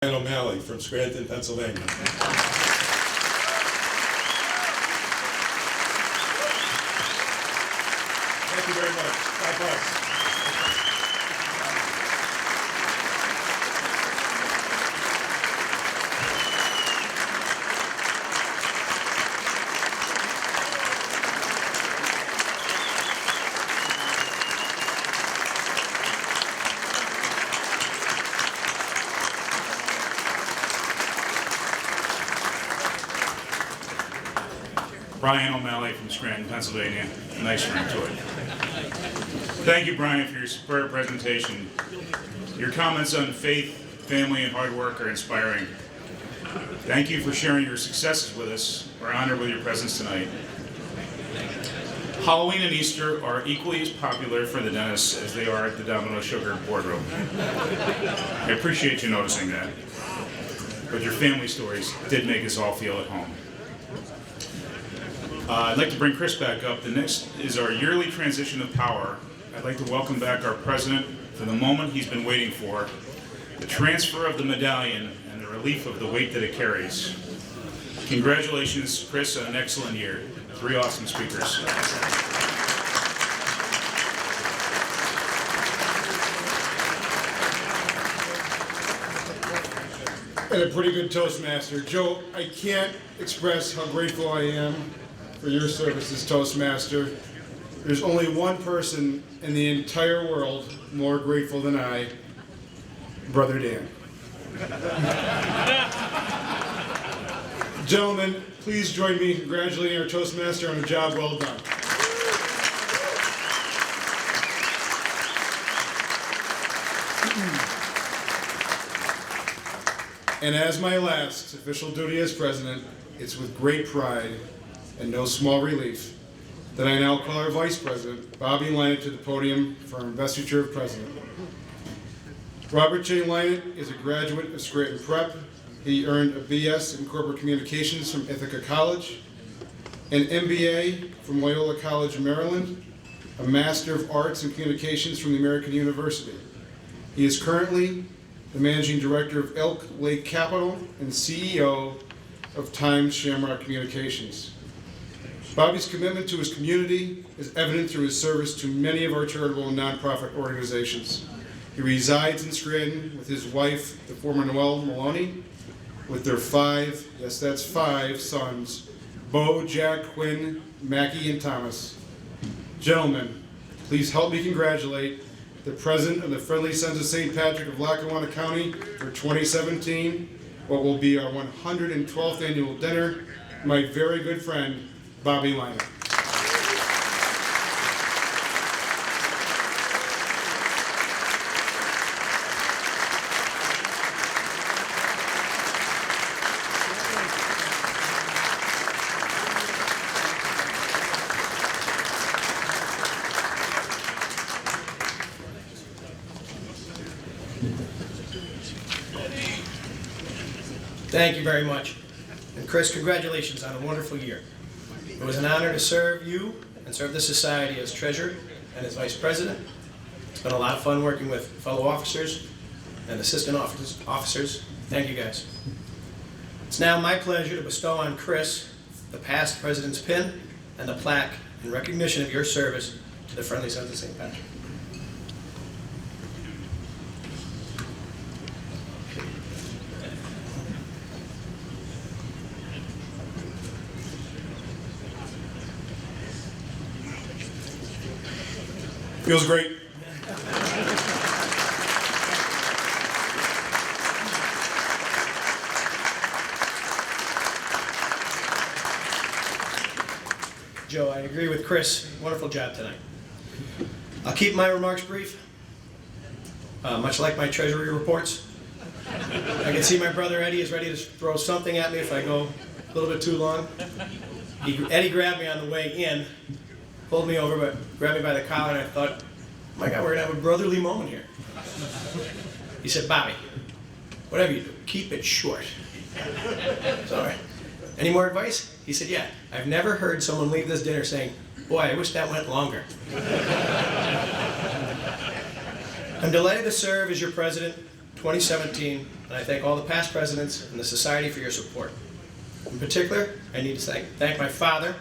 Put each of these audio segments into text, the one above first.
Brian O'Malley from Scranton, Pennsylvania. Thank you very much. God bless. Brian O'Malley from Scranton, Pennsylvania. Nice ring to it. Thank you, Brian, for your superb presentation. Your comments on faith, family, and hard work are inspiring. Thank you for sharing your successes with us. We're honored with your presence tonight. Halloween and Easter are equally as popular for the dentists as they are at the Domino Sugar boardroom. I appreciate you noticing that. But your family stories did make us all feel at home. I'd like to bring Chris back up. The next is our yearly transition of power. I'd like to welcome back our president for the moment he's been waiting for, the transfer of the medallion and the relief of the weight that it carries. Congratulations, Chris, on an excellent year. 3 awesome speakers. And a pretty good Toastmaster. Joe, I can't express how grateful I am for your service as Toastmaster. There's only one person in the entire world more grateful than I, Brother Dan. Gentlemen, please join me in congratulating our Toastmaster on a job well done. And as my last official duty as president, it's with great pride and no small relief that I now call our Vice President, Bobby Lynott, to the podium for our investiture of President. Robert J. Lynott is a graduate of Scranton Prep. He earned a BS in Corporate Communications from Ithaca College, an MBA from Loyola College, Maryland, a Master of Arts in Communications from the American University. He is currently the Managing Director of Elk Lake Capital and CEO of Times Shamrock Communications. Bobby's commitment to his community is evident through his service to many of our charitable and nonprofit organizations. He resides in Scranton with his wife, the former Noelle Maloney, with their 5, yes that's 5 sons, Bo, Jack, Quinn, Mackie, and Thomas. Gentlemen, please help me congratulate the President of the Friendly Sons of St. Patrick of Lackawanna County for 2017, what will be our 112th annual dinner, my very good friend, Bobby Lynott. Thank you very much. And Chris, congratulations on a wonderful year. It was an honor to serve you and serve the society as treasurer and as vice president. It's been a lot of fun working with fellow officers and assistant officers. Thank you guys. It's now my pleasure to bestow on Chris the past president's pin and the plaque in recognition of your service to the Friendly Sons of St. Patrick. Feels great. Joe, I agree with Chris. Wonderful job tonight. I'll keep my remarks brief, much like my treasury reports. I can see my brother Eddie is ready to throw something at me if I go a little bit too long. Eddie grabbed me on the way in, pulled me over, but grabbed me by the collar, and I thought, oh my God, we're gonna have a brotherly moment here. He said, Bobby, whatever you do, keep it short. Sorry. Any more advice? He said, yeah. I've never heard someone leave this dinner saying, boy, I wish that went longer. I'm delighted to serve as your president 2017, and I thank all the past presidents and the Society for your support. In particular, I need to thank my father,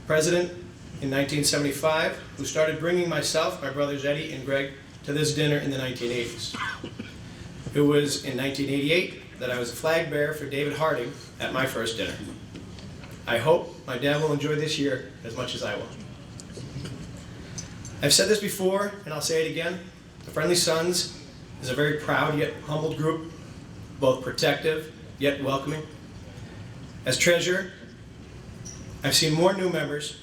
President in 1975, who started bringing myself, my brothers Eddie and Greg, to this dinner in the 1980s. It was in 1988 that I was a flag bearer for David Harding at my first dinner. I hope my dad will enjoy this year as much as I will. I've said this before, and I'll say it again. The Friendly Sons is a very proud yet humbled group, both protective yet welcoming. As treasurer, I've seen more new members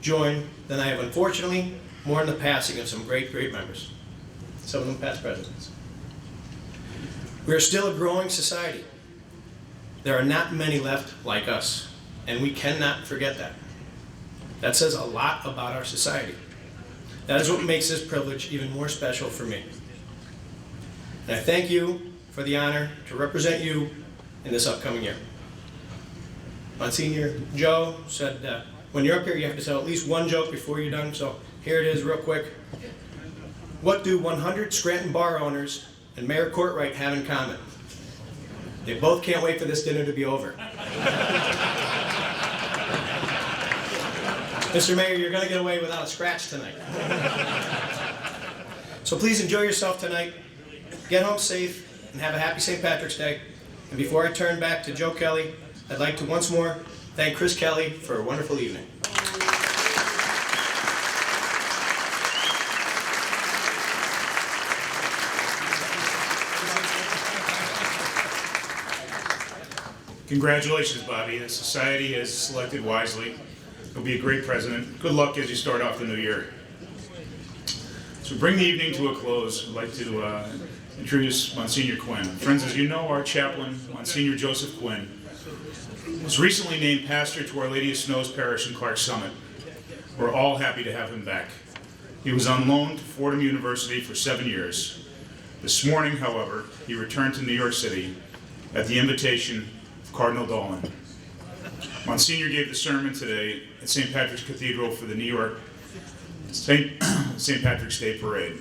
join than I have, unfortunately, mourned the passing of some great members, some of them past presidents. We are still a growing society. There are not many left like us, and we cannot forget that. That says a lot about our society. That is what makes this privilege even more special for me. And I thank you for the honor to represent you in this upcoming year. Monsignor Joe said, when you're up here, you have to tell at least one joke before you're done, so here it is real quick. What do 100 Scranton bar owners and Mayor Courtwright have in common? They both can't wait for this dinner to be over. Mr. Mayor, you're going to get away without a scratch tonight. So please enjoy yourself tonight, get home safe, and have a happy St. Patrick's Day. And before I turn back to Joe Kelly, I'd like to once more thank Chris Kelly for a wonderful evening. Congratulations, Bobby. The society has selected wisely. You'll be a great president. Good luck as you start off the new year. So bring the evening to a close. I'd like to introduce Monsignor Quinn. Friends, as you know, our chaplain, Monsignor Joseph Quinn, was recently named pastor to Our Lady of Snows Parish in Clark Summit. We're all happy to have him back. He was on loan to Fordham University for 7 years. This morning, however, he returned to New York City at the invitation of Cardinal Dolan. Monsignor gave the sermon today at St. Patrick's Cathedral for the New York St. Patrick's Day Parade.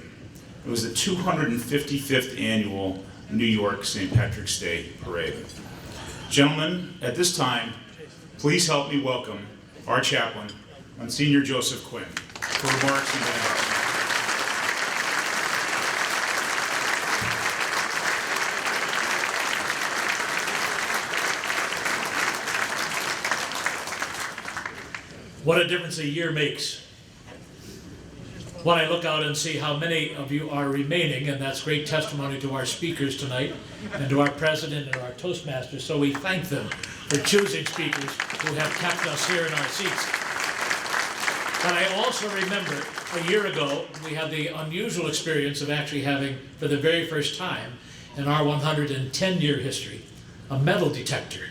It was the 255th annual New York St. Patrick's Day Parade. Gentlemen, at this time, please help me welcome our chaplain, Monsignor Joseph Quinn, for remarks and benediction. What a difference a year makes. When I look out and see how many of you are remaining, and that's great testimony to our speakers tonight and to our president and our Toastmasters, so we thank them for choosing speakers who have kept us here in our seats. But I also remember a year ago, we had the unusual experience of actually having, for the very first time in our 110-year history, a metal detector.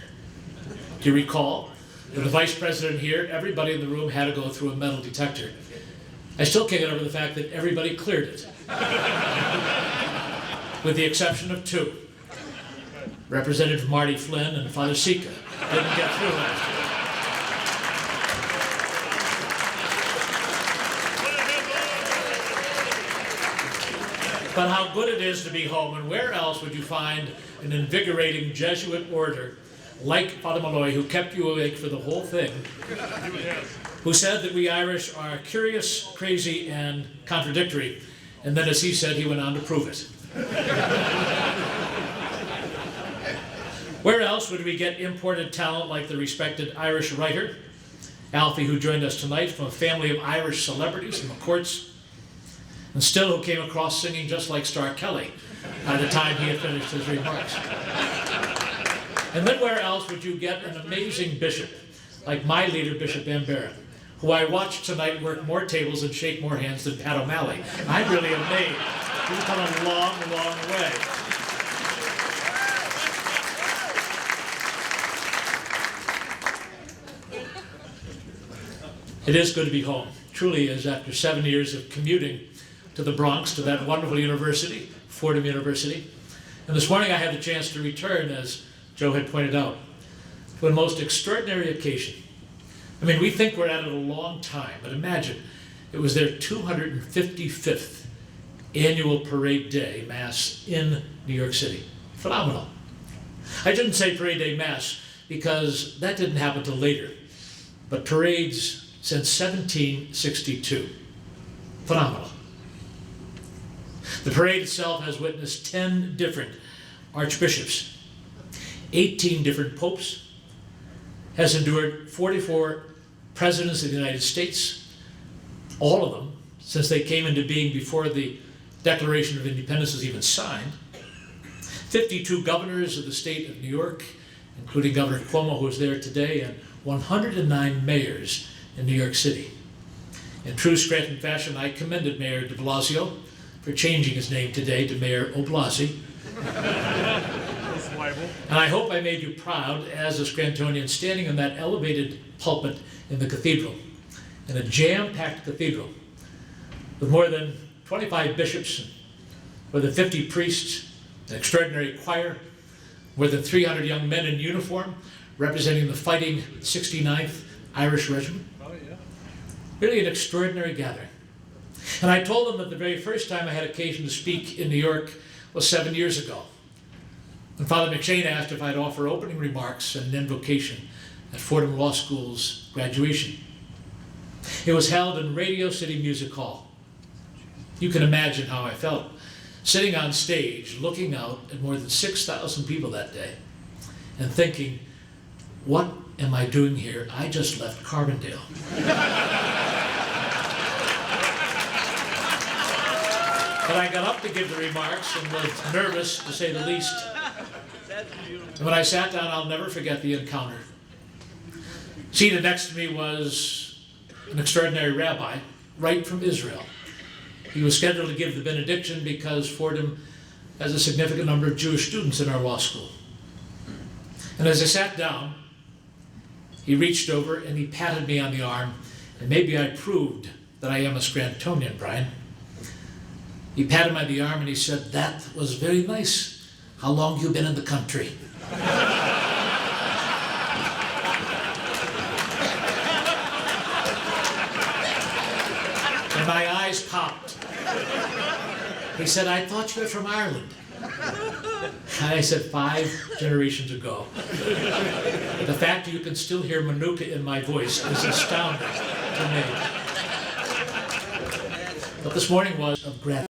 Do you recall? The vice president here, everybody in the room had to go through a metal detector. I still can't get over the fact that everybody cleared it. With the exception of two. Representative Marty Flynn and Father Sika didn't get through last year. But how good it is to be home, and where else would you find an invigorating Jesuit order like Father Malloy, who kept you awake for the whole thing, who said that we Irish are curious, crazy, and contradictory, and then as he said, he went on to prove it. Where else would we get imported talent like the respected Irish writer, Alfie, who joined us tonight from a family of Irish celebrities from the courts, and still who came across singing just like Stark Kelly by the time he had finished his remarks. And then where else would you get an amazing bishop, like my leader, Bishop Van Barren, who I watched tonight work more tables and shake more hands than Pat O'Malley. I'm really amazed. He's come a long, long way. It is good to be home. Truly is, after 7 years of commuting to the Bronx, to that wonderful university, Fordham University. And this morning I had the chance to return, as Joe had pointed out, to a most extraordinary occasion. I mean, we think we're at it a long time, but imagine, it was their 255th annual parade day, Mass, in New York City. Phenomenal. I shouldn't say Parade Day Mass because that didn't happen till later, but parades since 1762. Phenomenal. The parade itself has witnessed 10 different archbishops, 18 different popes, has endured 44 presidents of the United States, all of them since they came into being before the Declaration of Independence was even signed, 52 governors of the state of New York, including Governor Cuomo, who is there today, and 109 mayors in New York City. In true Scranton fashion, I commended Mayor de Blasio for changing his name today to Mayor Oblasi. And I hope I made you proud as a Scrantonian standing in that elevated pulpit in the cathedral, in a jam-packed cathedral with more than 25 bishops, more than 50 priests, an extraordinary choir, more than 300 young men in uniform representing the fighting 69th Irish Regiment. Really an extraordinary gathering. And I told them that the very first time I had occasion to speak in New York was 7 years ago, when Father McShane asked if I'd offer opening remarks and an invocation at Fordham Law School's graduation. It was held in Radio City Music Hall. You can imagine how I felt, sitting on stage, looking out at more than 6,000 people that day, and thinking, what am I doing here? I just left Carbondale. But I got up to give the remarks and was nervous, to say the least. And when I sat down, I'll never forget the encounter. Seated next to me was an extraordinary rabbi, right from Israel. He was scheduled to give the benediction because Fordham has a significant number of Jewish students in our law school. And as I sat down, he reached over and he patted me on the arm, and maybe I proved that I am a Scrantonian, Brian. He patted me on the arm and he said, "That was very nice. How long you been in the country?" And my eyes popped. He said, "I thought you were from Ireland." And I said, 5 generations ago. The fact that you can still hear Manuka in my voice is astounding to me. But this morning was of gratitude.